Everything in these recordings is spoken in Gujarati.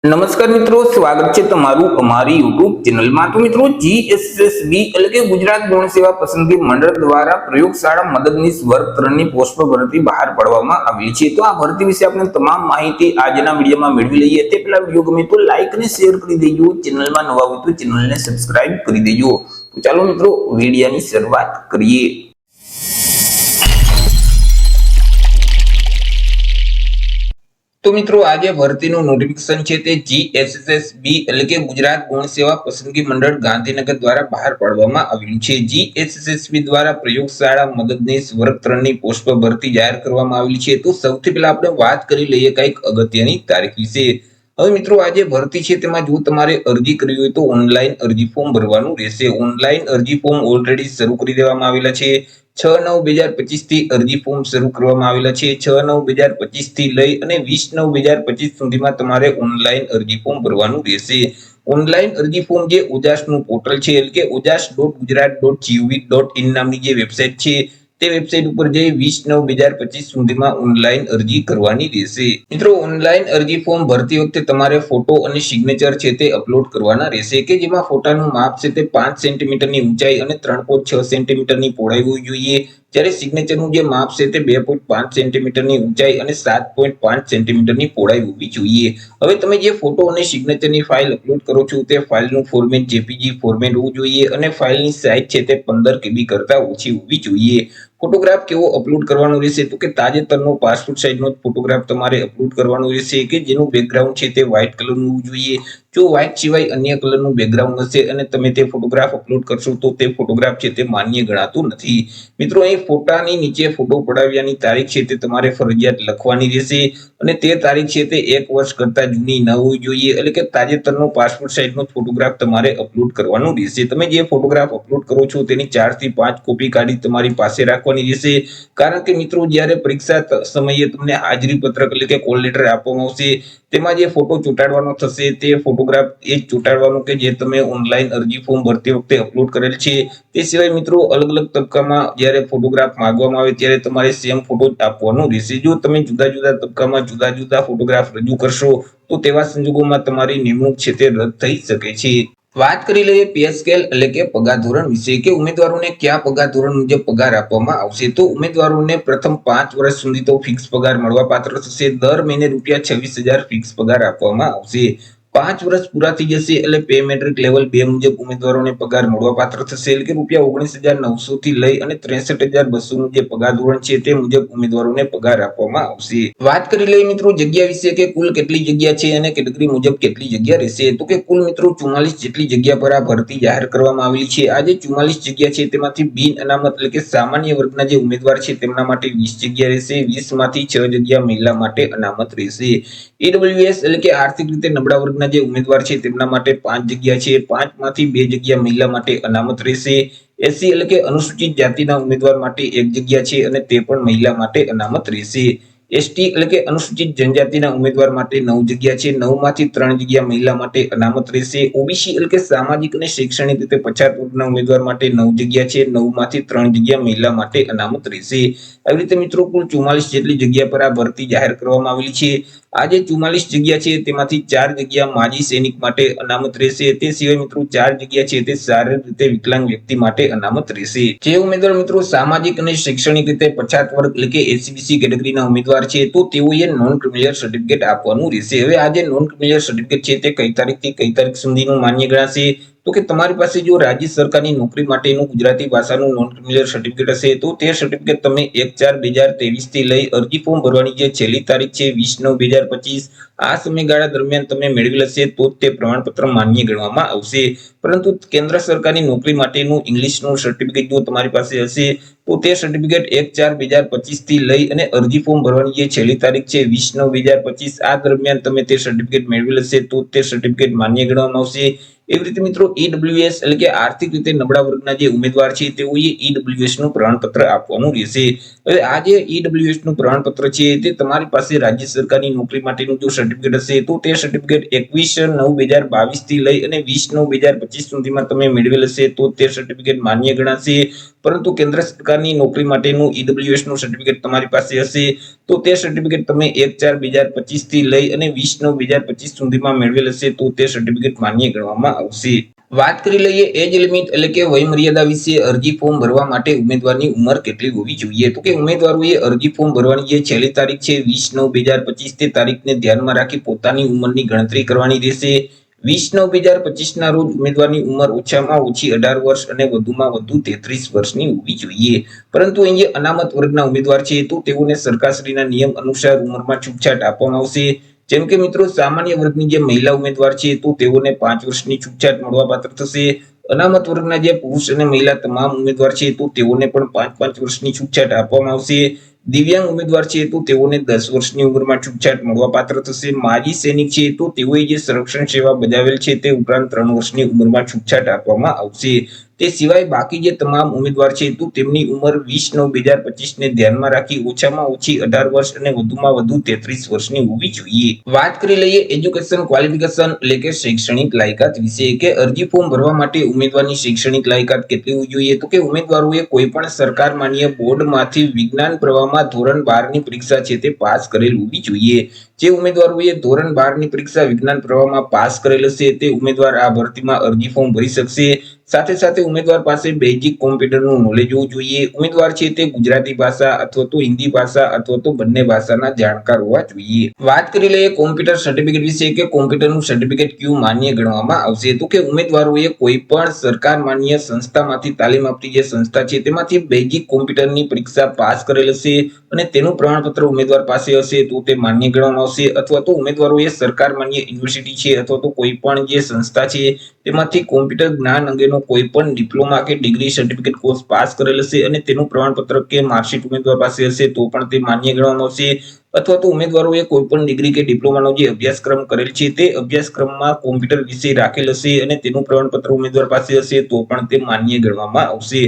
નમસ્કાર મિત્રો, સ્વાગત છે તમારું અમારી યુટ્યુબ ચેનલમાં। તો મિત્રો, જીએસએસબી એટલે કે ગુજરાત ગૌણ સેવા પસંદગી મંડળ દ્વારા પ્રયોગશાળા મદદનીશ વર્ગ 3 ની પોસ્ટ પર ભરતી બહાર પાડવામાં આવી છે। તો આ ભરતી વિશે આપણે તમામ માહિતી આજના વિડીયોમાં મેળવી લઈએ। તે પહેલા વિડીયો ગમે તો લાઈક અને શેર કરી દેજો, ચેનલમાં નવા હોય તો ચેનલને સબસ્ક્રાઇબ કરી દેજો। તો ચાલો મિત્રો, વિડીયોની શરૂઆત કરીએ। તો મિત્રો, આજે ભરતીનું નોટિફિકેશન છે તે જીએસએસબી એટલે કે ગુજરાત ગૌણ સેવા પસંદગી મંડળ ગાંધીનગર દ્વારા બહાર પાડવામાં આવ્યું છે। જીએસએસબી દ્વારા પ્રયોગશાળા મદદનીશ વર્ગ 3 ની પોસ્ટ પર ભરતી જાહેર કરવામાં આવી છે। તો સૌથી પહેલા આપણે વાત કરી લઈએ કંઈક અગત્યની તારીખ વિશે। હવે મિત્રો, આજે ભરતી છે તેમાં જો તમારે અરજી કરવી હોય તો ઓનલાઈન અરજી ફોર્મ ભરવાનું રહેશે। ઓનલાઈન અરજી ફોર્મ ઓલરેડી શરૂ કરી દેવામાં આવેલા છે। 6/9/2025 થી અરજી ફોર્મ શરૂ કરવામાં આવેલા છે। 6/9/2025 થી લઈ અને 20/9/2025 સુધીમાં તમારે ઓનલાઈન અરજી ફોર્મ ભરવાનું રહેશે। ઓનલાઈન અરજી ફોર્મ જે ઉજાસનું પોર્ટલ છે એટલે કે ujas.gujarat.gov.in નામની જે વેબસાઇટ છે તે વેબસાઇટ ઉપર જઈ 20/9/2025 સુધીમાં ઓનલાઈન અરજી કરવાની રહેશે। મિત્રો, ઓનલાઈન અરજી ફોર્મ ભરતી વખતે તમારે ફોટો અને સિગ્નેચર છે તે અપલોડ કરવાના રહેશે કે જેમાં ફોટાનું માપ છે તે 5 સેન્ટીમીટરની ઊંચાઈ અને 3.6 સેન્ટીમીટરની પહોળાઈ હોવી જોઈએ, જ્યારે સિગ્નેચરનું જે માપ છે તે 2.5 સેન્ટીમીટરની ઊંચાઈ અને 7.5 સેન્ટીમીટરની પહોળાઈ હોવી જોઈએ। હવે તમે જે ફોટો અને સિગ્નેચરની ફાઇલ અપલોડ કરો છો તે ફાઇલનું ફોર્મેટ જેપીજી ફોર્મેટ હોવું જોઈએ અને ફાઇલની સાઇઝ છે તે 15 KB કરતા ઓછી હોવી જોઈએ। ફોટોગ્રાફ કેવો અપલોડ કરવાનો રહેશે તો કે તાજેતરનો પાસપોર્ટ સાઇઝનો ફોટોગ્રાફ તમારે અપલોડ કરવાનો રહેશે કે જેનું બેકગ્રાઉન્ડ છે તે વ્હાઇટ કલરનું હોવું જોઈએ। જો વ્હાઇટ સિવાય અન્ય કલરનું બેકગ્રાઉન્ડ હશે અને તમે તે ફોટોગ્રાફ અપલોડ કરશો તો તે ફોટોગ્રાફ છે તે માન્ય ગણાતું નથી। મિત્રો, અહીં ફોટાની નીચે ફોટો પડાવ્યાની તારીખ છે તે તમારે ફરજિયાત લખવાની રહેશે અને તે તારીખ છે તે 1 વર્ષ કરતા જૂની ન હોવી જોઈએ, એટલે કે તાજેતરનો પાસપોર્ટ સાઇઝનો ફોટોગ્રાફ તમારે અપલોડ કરવાનો રહેશે। તમે જે ફોટોગ્રાફ અપલોડ કરો છો તેની 4 થી 5 કોપી કાઢી તમારી પાસે રાખવાની રહેશે, કારણ કે મિત્રો, જ્યારે પરીક્ષા સમયે તમને હાજરી પત્રક એટલે કે કોલ લેટર આપવામાં આવશે તેમાં જે ફોટો ચોંટાડવાનો થશે તે ફોટોગ્રાફ એ જ ચોંટાડવાનો કે જે તમે ઓનલાઈન અરજી ફોર્મ ભરતી વખતે અપલોડ કરેલ છે। તે સિવાય મિત્રો, અલગ અલગ તબક્કામાં જ્યારે ફોટોગ્રાફ માંગવામાં આવે ત્યારે તમારે સેમ ફોટો જ આપવાનો રહેશે। જો તમે જુદા જુદા તબક્કામાં જુદા જુદા ફોટોગ્રાફ રજૂ કરશો તો તેવા સંજોગોમાં તમારી નિમણૂક છે તે રદ થઈ શકે છે। વાત કરી લઈએ પે સ્કેલ એટલે કે પગાર ધોરણ વિશે કે ઉમેદવારોને કયા પગાર ધોરણ મુજબ પગાર આપવામાં આવશે। તો ઉમેદવારોને પ્રથમ 5 વર્ષ સુધી તો ફિક્સ પગાર મળવાપાત્ર થશે। દર મહિને ₹26,000 ફિક્સ પગાર આપવામાં આવશે। 5 વર્ષ પૂરા થઈ જશે એટલે પે મેટ્રિક લેવલ 2 મુજબ ઉમેદવારોને પગાર મળવાપાત્ર થશે, એટલે કે ₹19,900 થી લઈ અને 63,200 નું જે પગાર ધોરણ છે તે મુજબ ઉમેદવારોને પગાર આપવામાં આવશે। વાત કરી લઈએ મિત્રો જગ્યા વિશે કે કુલ કેટલી જગ્યા છે અને કેટેગરી મુજબ કેટલી જગ્યા રહેશે। તો કે કુલ મિત્રો 44 જેટલી જગ્યા પર આ ભરતી જાહેર કરવામાં આવેલી છે। આ જે 44 જગ્યા છે તેમાંથી બિન અનામત એટલે કે સામાન્ય વર્ગના જે ઉમેદવાર છે તેમના માટે 20 જગ્યા રહેશે। 20 માંથી 6 જગ્યા મહિલા માટે અનામત રહેશે। ઈડબ્લ્યુએસ એટલે કે આર્થિક રીતે નબળા વર્ગના જે ઉમેદવાર છે તેમના માટે 5 જગ્યા છે। 5 માંથી 2 જગ્યા મહિલા માટે અનામત રહેશે। એસસી એટલે કે અનુસૂચિત જાતિના ઉમેદવાર માટે 1 જગ્યા છે અને તે પણ મહિલા માટે અનામત રહેશે। એસટી એટલે કે અનુસૂચિત જનજાતિના ઉમેદવાર માટે 9 જગ્યા છે। 9 માંથી 3 જગ્યા મહિલા માટે અનામત રહેશે। ઓબીસી એટલે કે સામાજિક અને શૈક્ષણિક રીતે પછાત વર્ગના ઉમેદવાર માટે 9 જગ્યા છે। 9 માંથી 3 જગ્યા મહિલા માટે અનામત રહેશે। આવી રીતે મિત્રો કુલ 44 જેટલી જગ્યા પર આ ભરતી જાહેર કરવામાં આવેલી છે। આ જે 44 જગ્યા છે તેમાંથી 4 જગ્યા માજી સૈનિક માટે અનામત રહેશે। તે સિવાય મિત્રો 4 જગ્યા છે તે શારીરિક રીતે વિકલાંગ વ્યક્તિ માટે અનામત રહેશે। જે ઉમેદવાર મિત્રો સામાજિક અને શૈક્ષણિક રીતે પછાત વર્ગ એટલે કે એસસીબીસી કેટેગરીના ઉમેદવાર છે તો તેઓએ નોન ક્રિમિનલ સર્ટિફિકેટ આપવાનું રહેશે। હવે આ જે નોન ક્રિમિનલ સર્ટિફિકેટ છે તે કઈ તારીખથી કઈ તારીખ સુધીનું માન્ય ગણાશે તો કે તમારી પાસે જો રાજ્ય સરકારની નોકરી માટેનું ગુજરાતી ભાષાનું નોન ક્રિમિનલ સર્ટિફિકેટ હશે તો તે સર્ટિફિકેટ તમે 1/4/2023 થી લઈ અરજી ફોર્મ ભરવાની જે છેલ્લી તારીખ છે 20/9/2025 આ સમયગાળા દરમિયાન તમે મેળવેલ હશે તો તે પ્રમાણપત્ર માન્ય ગણવામાં આવશે। પરંતુ કેન્દ્ર સરકારની નોકરી માટેનું ઇંગ્લિશનું સર્ટિફિકેટ જો તમારી પાસે હશે તો તે સર્ટિફિકેટ 1/4/2025 થી લઈ અને અરજી ફોર્મ ભરવાની જે છેલ્લી તારીખ છે 20/9/2025 આ દરમિયાન તમે તે સર્ટિફિકેટ મેળવેલ હશે તો તે સર્ટિફિકેટ માન્ય ગણવામાં આવશે। એવી રીતે મિત્રો ઈડબ્લ્યુએસ એટલે કે આર્થિક રીતે નબળા વર્ગના જે ઉમેદવાર છે તેઓએ ઈડબ્લ્યુએસ નું પ્રમાણપત્ર આપવાનું રહેશે. હવે આ જે ઈડબ્લ્યુએસ નું પ્રમાણપત્ર છે તે તમારી પાસે રાજ્ય સરકારની નોકરી માટેનું જો સર્ટિફિકેટ હશે તો તે સર્ટિફિકેટ 21/9/2022 થી લઈ અને 20/9/2025 સુધીમાં તમે મેળવેલ હશે તો તે સર્ટિફિકેટ માન્ય ગણાશે. પરંતુ કેન્દ્ર સરકારની નોકરી માટેનું ઈડબ્લ્યુએસ નું સર્ટિફિકેટ તમારી પાસે હશે તો તે સર્ટિફિકેટ તમે 1/4/2025 થી લઈ અને 20/9/2025 સુધીમાં મેળવેલ હશે તો તે સર્ટિફિકેટ માન્ય ગણવામાં આવશે. વાત કરી લઈએ એજ લિમિટ એટલે કે વય મર્યાદા વિશે. અરજી ફોર્મ ભરવા માટે ઉમેદવારની ઉંમર કેટલી હોવી જોઈએ? તો કે ઉમેદવારોએ અરજી ફોર્મ ભરવાની જે છેલ્લી તારીખ છે 20/9/2025 તે તારીખને ધ્યાનમાં રાખી પોતાની ઉંમરની ગણતરી કરવાની રહેશે. 20/9/2025 ના રોજ ઉમેદવારની ઉંમર ઓછામાં ઓછી 18 વર્ષ અને વધુમાં વધુ 33 વર્ષની હોવી જોઈએ. પરંતુ અહીં જે અનામત વર્ગના ઉમેદવાર છે તો તેઓને સરકારશ્રીના નિયમ અનુસાર ઉંમરમાં છૂટછાટ આપવામાં આવશે. જેમ કે મિત્રો સામાન્ય વર્ગની જે મહિલા ઉમેદવાર છે તો તેઓને 5 વર્ષની છૂટછાટ મળવાપાત્ર થશે. અનામત વર્ગના જે પુરુષ અને મહિલા તમામ ઉમેદવાર છે તો તેઓને પણ 5 વર્ષની છૂટછાટ આપવામાં આવશે. દિવ્યાંગ ઉમેદવાર છે તો તેઓને 10 વર્ષની ઉંમરમાં છૂટછાટ મળવાપાત્ર થશે. માજી સૈનિક છે તો તેઓએ જે સંરક્ષણ સેવા બજાવેલ છે તે ઉપરાંત 3 વર્ષની ઉંમરમાં છૂટછાટ આપવામાં આવશે. તે સિવાય બાકી જે તમામ ઉમેદવાર છે તો તેમની ઉંમર 20/9/2025 ને ધ્યાનમાં રાખી ઓછામાં ઓછી 18 વર્ષ અને વધુમાં વધુ 33 વર્ષની હોવી જોઈએ. વાત કરી લઈએ એજ્યુકેશન ક્વોલિફિકેશન એટલે કે શૈક્ષણિક લાયકાત વિશે. કે અરજી ફોર્મ ભરવા માટે ઉમેદવારની શૈક્ષણિક લાયકાત કેટલી હોવી જોઈએ? તો કે ઉમેદવારોએ કોઈ પણ સરકાર માન્ય બોર્ડમાંથી વિજ્ઞાન પ્રવાહમાં ધોરણ 12 ની પરીક્ષા છે તે પાસ કરેલ હોવી જોઈએ. જે ઉમેદવારોએ ધોરણ 12 ની પરીક્ષા વિજ્ઞાન પ્રવાહમાં પાસ કરેલ હશે તે ઉમેદવાર આ ભરતીમાં અરજી ફોર્મ ભરી શકશે. સાથે સાથે ઉમેદવાર પાસે બેઝિક કોમ્પ્યુટરનું નોલેજ હોવું જોઈએ. ઉમેદવાર છે તે ગુજરાતી ભાષા અથવા તો હિન્દી ભાષા અથવા તો બંને ભાષાના જાણકાર હોવા જોઈએ. વાત કરી લઈએ કોમ્પ્યુટર સર્ટિફિકેટ વિશે. કે કોમ્પ્યુટરનું સર્ટિફિકેટ ક્યુ માન્ય ગણવામાં આવશે? તો કે ઉમેદવારોએ કોઈ પણ સરકાર માન્ય સંસ્થામાંથી તાલીમ આપતી જે સંસ્થા છે તેમાંથી બેઝિક કોમ્પ્યુટરની પરીક્ષા પાસ કરેલ હશે અને તેનું પ્રમાણપત્ર ઉમેદવાર પાસે હશે તો તે માન્ય ગણવામાં આવશે. અથવા તો ઉમેદવારોએ સરકાર માન્ય યુનિવર્સિટી છે અથવા તો કોઈ પણ જે સંસ્થા છે તેમાંથી કોમ્પ્યુટર જ્ઞાન અંગેનો કોઈ પણ ડિપ્લોમા કે ડિગ્રી સર્ટિફિકેટ કોર્સ પાસ કરેલ હશે અને તેનું પ્રમાણપત્ર કે માર્કશીટ ઉમેદવાર પાસે હશે તો પણ તે માન્ય ગણવામાં આવશે. અથવા તો ઉમેદવારોએ કોઈ પણ ડિગ્રી કે ડિપ્લોમાનો જે અભ્યાસક્રમ કરેલ છે તે અભ્યાસક્રમમાં કોમ્પ્યુટર વિષય રાખેલ હશે અને તેનું પ્રમાણપત્ર ઉમેદવાર પાસે હશે તો પણ તે માન્ય ગણવામાં આવશે.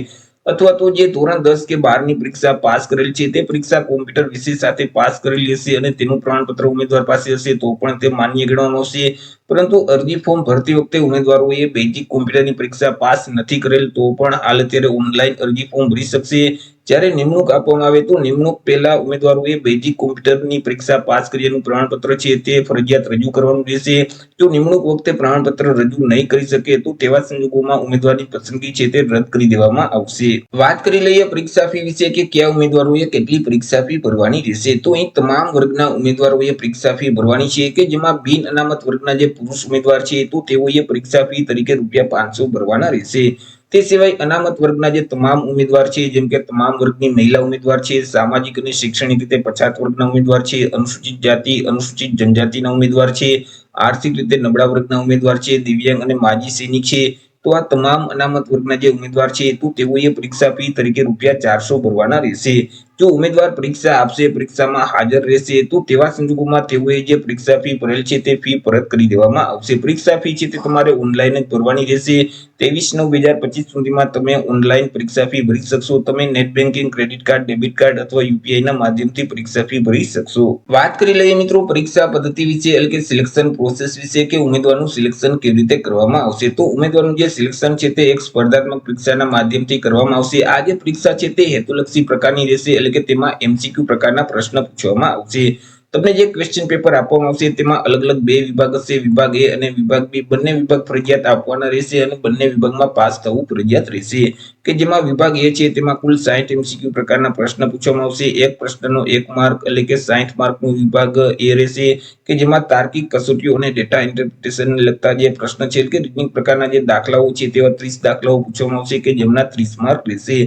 અથવા તો જે ધોરણ 10 કે 12 ની પરીક્ષા પાસ કરેલ છે તે પરીક્ષા કોમ્પ્યુટર વિષય સાથે પાસ કરેલી હશે અને તેનું પ્રમાણપત્ર ઉમેદવાર પાસે હશે તો પણ તે માન્ય ગણવામાં આવશે. પરંતુ અરજી ફોર્મ ભરતી વખતે ઉમેદવારોએ બેઝિક કોમ્પ્યુટરની પરીક્ષા પાસ નથી કરેલ તો પણ હાલ અત્યારે ઓનલાઈન અરજી ફોર્મ ભરી શકશે. જ્યારે નિમણૂક આપવામાં આવે તો નિમણૂક પહેલા ઉમેદવારોએ બેઝિક કોમ્પ્યુટરની પરીક્ષા પાસ કર્યાનું પ્રમાણપત્ર છે તે ફરજિયાત રજૂ કરવાનું રહેશે. જો નિમણૂક વખતે પ્રમાણપત્ર રજૂ નહીં કરી શકે તો તેવા સંજોગોમાં ઉમેદવારની પસંદગી છે તે રદ કરી દેવામાં આવશે. વાત કરી લઈએ પરીક્ષા ફી વિશે. કે કયા ઉમેદવારોએ કેટલી પરીક્ષા ફી ભરવાની રહેશે? તો અહીં તમામ વર્ગના ઉમેદવારોએ પરીક્ષા ફી ભરવાની છે. કે જેમાં બિન અનામત વર્ગના જે પુરુષ ઉમેદવાર છે તો તેઓએ પરીક્ષા ફી તરીકે ₹500 ભરવાના રહેશે. તે સિવાય અનામત વર્ગના જે તમામ ઉમેદવાર છે જેમ કે તમામ વર્ગની મહિલા ઉમેદવાર છે, સામાજિક અને શૈક્ષણિક રીતે પછાત વર્ગના ઉમેદવાર છે, અનુસૂચિત જાતિ અનુસૂચિત જનજાતિના ઉમેદવાર છે, આર્થિક રીતે નબળા વર્ગના ઉમેદવાર છે, દિવ્યાંગ અને માજી સૈનિક છે તો આ તમામ અનામત વર્ગના જે ઉમેદવાર છે તો તેઓએ પરીક્ષા ફી તરીકે ₹400 ભરવાના રહેશે. જો ઉમેદવાર પરીક્ષા આપશે, પરીક્ષામાં હાજર રહેશે તો તેવા સંજોગોમાં તેઓએ જે પરીક્ષા ફી ભરેલ છે તે ફી પરત કરી દેવામાં આવશે. પરીક્ષા ફી છે તે તમારે ઓનલાઈન જ ભરવાની રહેશે. 23/9/2025 સુધીમાં તમે ઓનલાઈન પરીક્ષા ફી ભરી શકશો. તમે net banking, credit card, debit card અથવા યુપીઆઈ ના માધ્યમથી પરીક્ષા ફી ભરી શકશો. વાત કરી લઈએ મિત્રો પરીક્ષા પદ્ધતિ વિશે એટલે કે સિલેક્શન પ્રોસેસ વિશે. કે ઉમેદવારનું સિલેક્શન કેવી રીતે કરવામાં આવશે? તો ઉમેદવારનું જે સિલેક્શન છે તે એક સ્પર્ધાત્મક પરીક્ષાના માધ્યમથી કરવામાં આવશે. આ જે પરીક્ષા છે તે હેતુલક્ષી પ્રકારની રહેશે એટલે કે તેમાં એમસીક્યુ પ્રકારના પ્રશ્ન પૂછવામાં આવશે. તમને જે ક્વેશ્ચન પેપર આપવામાં આવશે તેમાં અલગ અલગ 2 વિભાગ હશે. વિભાગ એ અને વિભાગ બી બંને વિભાગ ફરજિયાત આપવાના રહેશે અને બંને વિભાગમાં પાસ થવું ફરજિયાત રહેશે. કે જેમાં વિભાગ એ છે તેમાં કુલ 60 એમસીક્યુ પ્રકારના પ્રશ્ન પૂછવામાં આવશે. એક પ્રશ્નનો 1 માર્ક એટલે કે 60 માર્કનો વિભાગ એ રહેશે કે જેમાં તાર્કિક કસોટીઓ અને ડેટા ઇન્ટરપ્રિટેશનને લગતા જે પ્રશ્ન છે કે રીઝનિંગ પ્રકારના જે દાખલાઓ છે તેવા 30 દાખલાઓ પૂછવામાં આવશે કે જેમના 30 માર્ક રહેશે.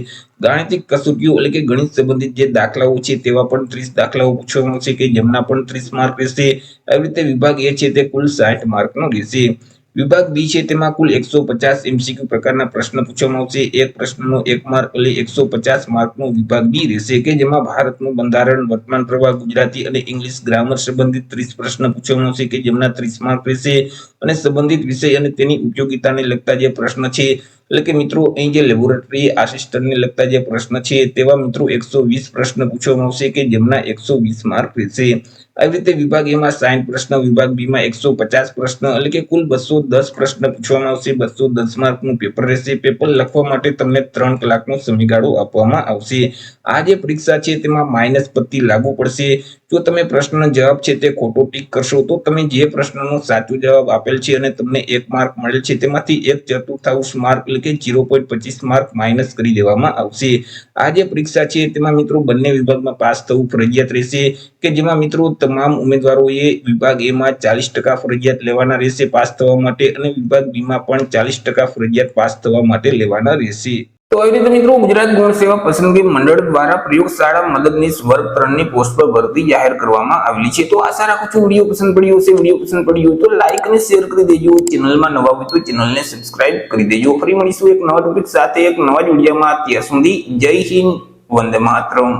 ગાણિતિક કસોટીઓ એટલે કે ગણિત સંબંધિત જે દાખલાઓ છે તેવા પણ 30 દાખલાઓ પૂછવામાં આવશે કે જેમના પણ 30 માર્ક રહેશે. આવી રીતે વિભાગ એ છે તે કુલ 60 માર્કનો રહેશે. વિભાગ બી છે તેમાં કુલ 150 એમસીક્યુ પ્રકારના પ્રશ્ન પૂછવામાં આવશે. એક પ્રશ્નનો 1 માર્ક એટલે 150 માર્કનો વિભાગ બી રહેશે કે જેમાં ભારતનું બંધારણ, વર્તમાન પ્રવાહ, ગુજરાતી અને ઇંગ્લિશ ગ્રામર સંબંધિત 30 પ્રશ્ન પૂછવામાં આવશે કે જેમના 30 માર્ક રહેશે અને સંબંધિત વિષય અને તેની ઉપયોગિતાને લગતા જે પ્રશ્ન છે એટલે કે મિત્રો અહીં જે લેબોરેટરી આસિસ્ટન્ટને લગતા જે પ્રશ્ન છે તેવા મિત્રો 120 પ્રશ્ન પૂછવામાં આવશે કે જેમના 120 માર્ક રહેશે. આવી રીતે વિભાગ એ માં 60 પ્રશ્ન, વિભાગ બી માં 150 પ્રશ્ન એટલે કે કુલ 210 પ્રશ્ન પૂછવામાં આવશે. 210 માર્કનું પેપર રહેશે. પેપર લખવા માટે તમને 3 કલાકનો સમયગાળો આપવામાં આવશે. આ જે પરીક્ષા છે તેમાં માઇનસ પદ્ધતિ લાગુ પડશે. જો તમે પ્રશ્નનો જવાબ છે તે ખોટો ટીક કરશો તો તમે જે પ્રશ્નનો સાચો જવાબ આપેલ છે અને તમને 1 માર્ક મળેલ છે તેમાંથી 1/4 માર્ક એટલે કે 0.25 માર્ક માઇનસ કરી દેવામાં આવશે. આ જે પરીક્ષા છે તેમાં મિત્રો બંને વિભાગમાં પાસ થવું ફરજિયાત રહેશે કે જેમાં મિત્રો તમામ ઉમેદવારોએ વિભાગ એ માં 40% ફરજિયાત લેવાના રહેશે પાસ થવા માટે અને વિભાગ બી માં પણ 40% ફરજિયાત પાસ થવા માટે લેવાના રહેશે. તો આવી રીતે મિત્રો ગુજરાત ગૌણ સેવા પસંદગી મંડળ દ્વારા પ્રયોગશાળા મદદનીશ વર્ગ 3 ની પોસ્ટ પર ભરતી જાહેર કરવામાં આવેલી છે. તો આશા રાખું છું વિડીયો પસંદ પડ્યો હશે. વિડીયો પસંદ પડ્યો તો લાઈક અને શેર કરી દેજો. ચેનલમાં નવા હોય તો ચેનલને સબસ્ક્રાઇબ કરી દેજો. ફરી મળીશું એક નવા ટોપિક સાથે એક નવા જ વિડીયોમાં. ત્યાં સુધી જય હિન્દ, વંદે માતરમ.